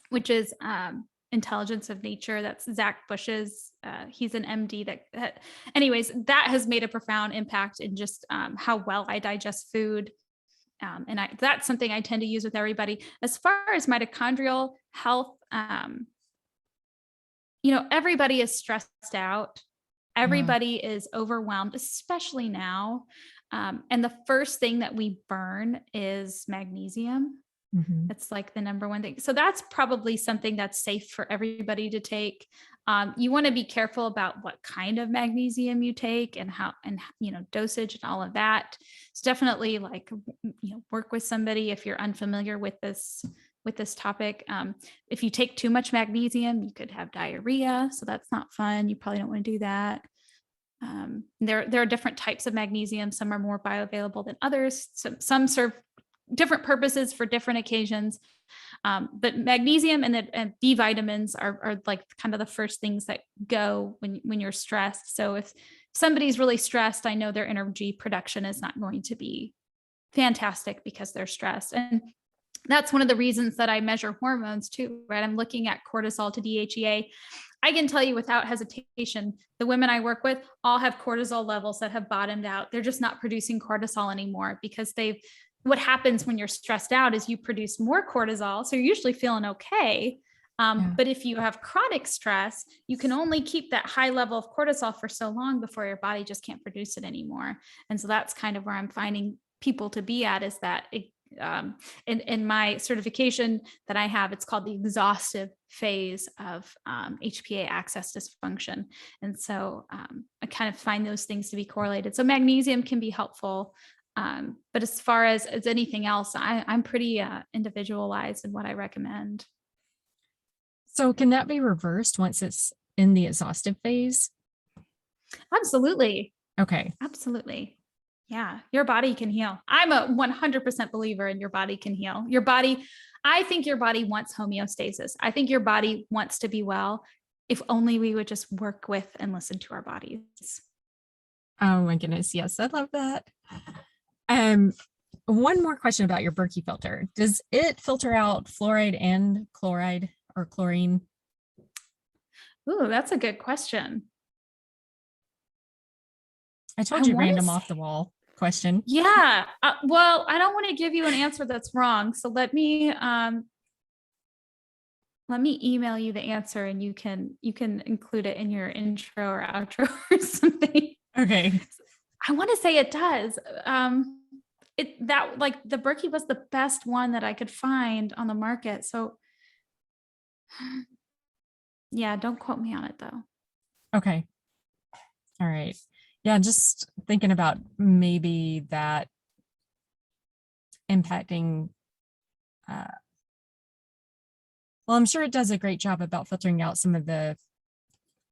which is Intelligence of Nature. That's Zach Bush's. He's an MD anyways, that has made a profound impact in just how well I digest food. And that's something I tend to use with everybody. As far as mitochondrial health, everybody is stressed out. Everybody is overwhelmed, especially now. And the first thing that we burn is magnesium. Mhm. It's like the number one thing. So that's probably something that's safe for everybody to take. You want to be careful about what kind of magnesium you take and how, and dosage and all of that. It's definitely like, work with somebody if you're unfamiliar with this topic. If you take too much magnesium, you could have diarrhea. So that's not fun. You probably don't want to do that. There are different types of magnesium. Some are more bioavailable than others. Some serve different purposes for different occasions. But magnesium and B vitamins are like kind of the first things that go when you're stressed. So if somebody's really stressed, I know their energy production is not going to be fantastic because they're stressed. And that's one of the reasons that I measure hormones too, right? I'm looking at cortisol to DHEA. I can tell you without hesitation, the women I work with all have cortisol levels that have bottomed out. They're just not producing cortisol anymore because what happens when you're stressed out is you produce more cortisol. So you're usually feeling okay. Yeah. But if you have chronic stress, you can only keep that high level of cortisol for so long before your body just can't produce it anymore. And so that's kind of where I'm finding people to be at, is that in my certification that I have, it's called the exhaustive phase of HPA axis dysfunction. And so I kind of find those things to be correlated. So magnesium can be helpful. But as far as anything else, I'm pretty individualized in what I recommend. So can that be reversed once it's in the exhaustive phase? Absolutely. Okay. Absolutely. Yeah. Your body can heal. I'm a 100% believer in your body can heal. I think your body wants homeostasis. I think your body wants to be well, if only we would just work with and listen to our bodies. Oh my goodness. Yes, I love that. One more question about your Berkey filter. Does it filter out fluoride and chloride or chlorine? Ooh, that's a good question. I told you random off the wall question. Yeah. Well, I don't want to give you an answer that's wrong. So let me email you the answer, and you can include it in your intro or outro or something. Okay. I want to say it does. Like the Berkey was the best one that I could find on the market. So yeah, don't quote me on it though. Okay. All right. Yeah, just thinking about maybe that impacting. Well, I'm sure it does a great job about filtering out some of the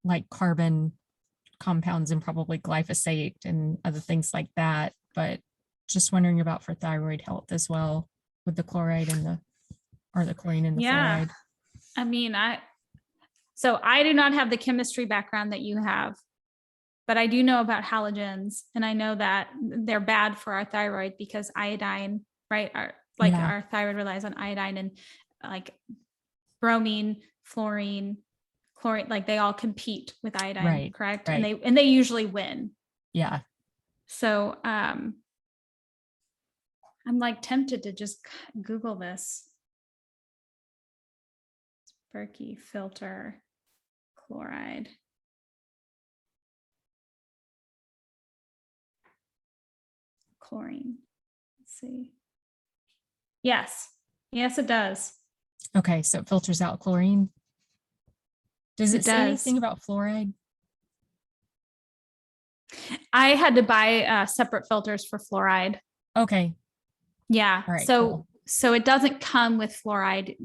like carbon compounds and probably glyphosate and other things like that. But just wondering about for thyroid health as well with the chloride and the chlorine and the fluoride. I mean, so I do not have the chemistry background that you have, but I do know about halogens, and I know that they're bad for our thyroid because iodine, right? Our thyroid relies on iodine, and like bromine, fluorine, chlorine, like they all compete with iodine, right, correct? Right. And they usually win. Yeah. So I'm like tempted to just Google this. Berkey filter chloride. Chlorine. Let's see. Yes, it does. Okay, so it filters out chlorine. Does it say does. anything about fluoride? I had to buy separate filters for fluoride. Okay. Yeah. All right, so cool. So it doesn't come with fluoride,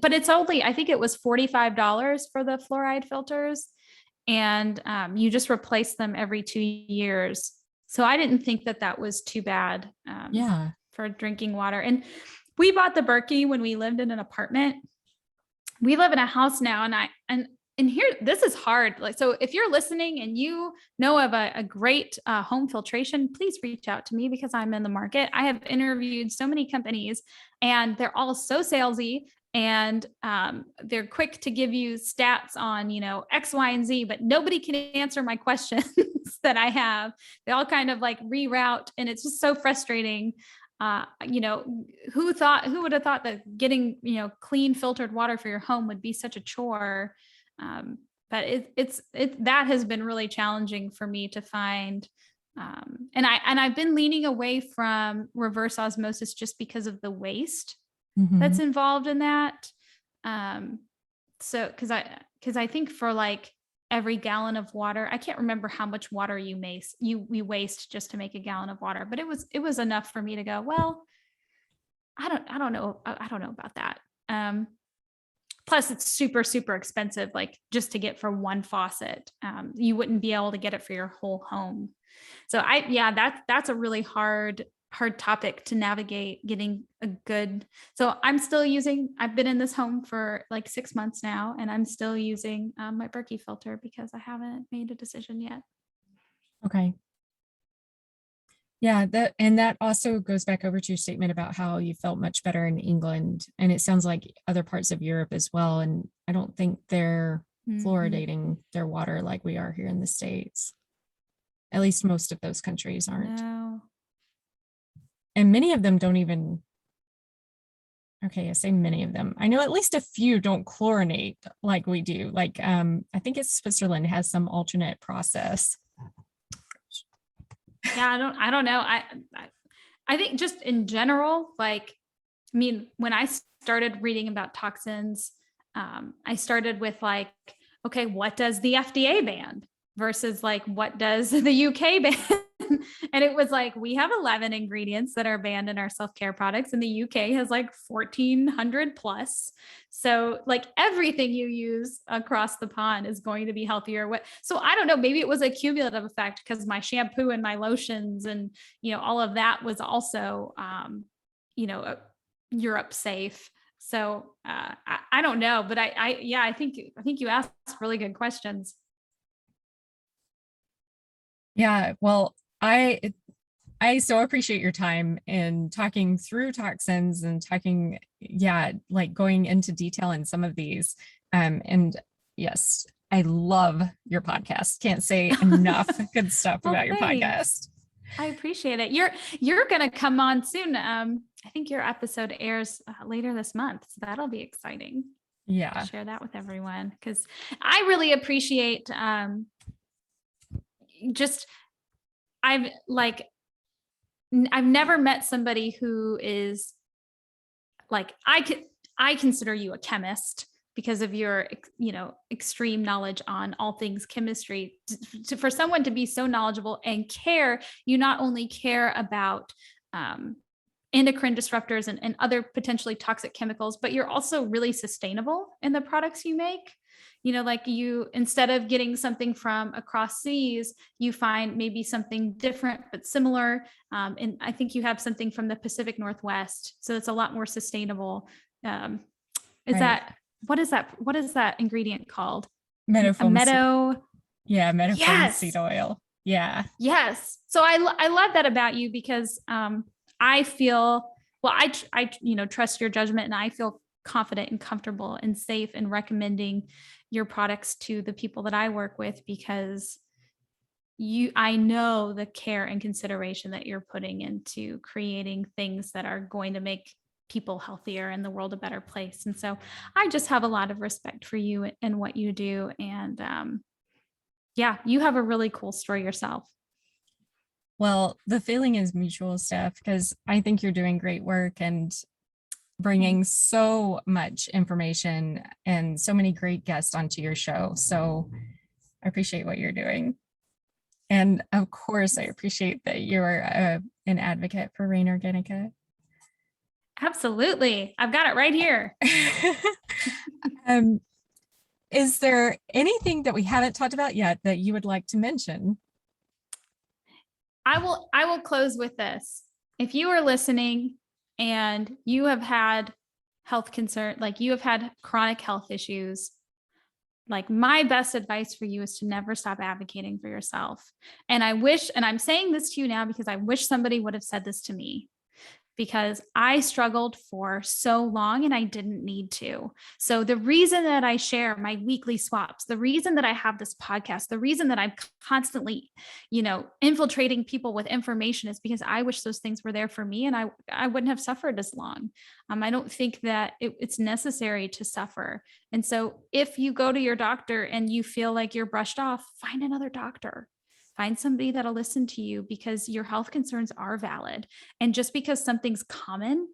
but it's only, I think it was $45 for the fluoride filters. And you just replace them every 2 years. So I didn't think that was too bad for drinking water. And we bought the Berkey when we lived in an apartment. We live in a house now, and here, this is hard. Like, so if you're listening and you know of a great home filtration, please reach out to me because I'm in the market. I have interviewed so many companies, and they're all so salesy, and they're quick to give you stats on, X, Y, and Z, but nobody can answer my questions that I have. They all kind of like reroute, and it's just so frustrating. Who would have thought that getting, clean filtered water for your home would be such a chore? But that has been really challenging for me to find. And I've been leaning away from reverse osmosis just because of the waste. that's involved in that. So because I think for like every gallon of water, I can't remember how much water we waste just to make a gallon of water, but it was enough for me to go, well, I don't know. I don't know about that. Plus it's super, super expensive, like just to get for one faucet. You wouldn't be able to get it for your whole home. So that's a really hard topic to navigate, getting a good. So I've been in this home for like 6 months now, and I'm still using my Berkey filter because I haven't made a decision yet. Okay. Yeah, that also goes back over to your statement about how you felt much better in England. And it sounds like other parts of Europe as well. And I don't think they're fluoridating their water like we are here in the States. At least most of those countries aren't. No. And many of them don't even, okay, I say many of them. I know at least a few don't chlorinate like we do. Like I think it's Switzerland has some alternate process. Yeah, I don't know. I think just in general, like, I mean, when I started reading about toxins, I started with like, okay, what does the FDA ban versus like, what does the UK ban? And it was like, we have 11 ingredients that are banned in our self-care products, and the UK has like 1,400 plus. So like everything you use across the pond is going to be healthier. So I don't know, maybe it was a cumulative effect because my shampoo and my lotions and, all of that was also, Europe safe. So I don't know, but I think you asked really good questions. Yeah, well, I so appreciate your time in talking through toxins and talking, like going into detail in some of these. And yes, I love your podcast. Can't say enough good stuff Well, about your thanks. podcast. I appreciate it. You're going to come on soon. I think your episode airs later this month, so that'll be exciting. Yeah. Share that with everyone because I really appreciate just I've never met somebody who is like I consider you a chemist because of your extreme knowledge on all things chemistry. For someone to be so knowledgeable and care, you not only care about endocrine disruptors and other potentially toxic chemicals, but you're also really sustainable in the products you make. Like you, instead of getting something from across seas, you find maybe something different but similar. And I think you have something from the Pacific Northwest, so it's a lot more sustainable. Right. What is that ingredient called? Meadowfoam. Meadow. Meadowfoam Yes. seed oil. Yeah. Yes. So I love that about you because I feel, well, I trust your judgment, and I feel confident and comfortable and safe in recommending your products to the people that I work with because I know the care and consideration that you're putting into creating things that are going to make people healthier and the world a better place. And so I just have a lot of respect for you and what you do. And you have a really cool story yourself. Well, the feeling is mutual, Steph, because I think you're doing great work and bringing so much information and so many great guests onto your show. So I appreciate what you're doing. And of course, I appreciate that you're an advocate for Rain Organica. Absolutely. I've got it right here. Is there anything that we haven't talked about yet that you would like to mention? I will close with this. If you are listening and you have had health concern, like you have had chronic health issues, like my best advice for you is to never stop advocating for yourself. And I'm saying this to you now because I wish somebody would have said this to me, because I struggled for so long and I didn't need to. So the reason that I share my weekly swaps, the reason that I have this podcast, the reason that I'm constantly, infiltrating people with information is because I wish those things were there for me and I wouldn't have suffered as long. I don't think that it's necessary to suffer. And so if you go to your doctor and you feel like you're brushed off, find another doctor. Find somebody that'll listen to you because your health concerns are valid. And just because something's common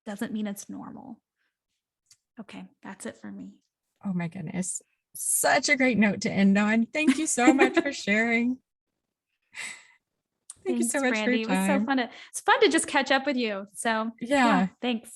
doesn't mean it's normal. Okay, that's it for me. Oh my goodness. Such a great note to end on. Thank you so much for sharing. Thank you so Thanks, much for your Brandy. It was so time. fun. It's fun to just catch up with you. So Yeah. thanks.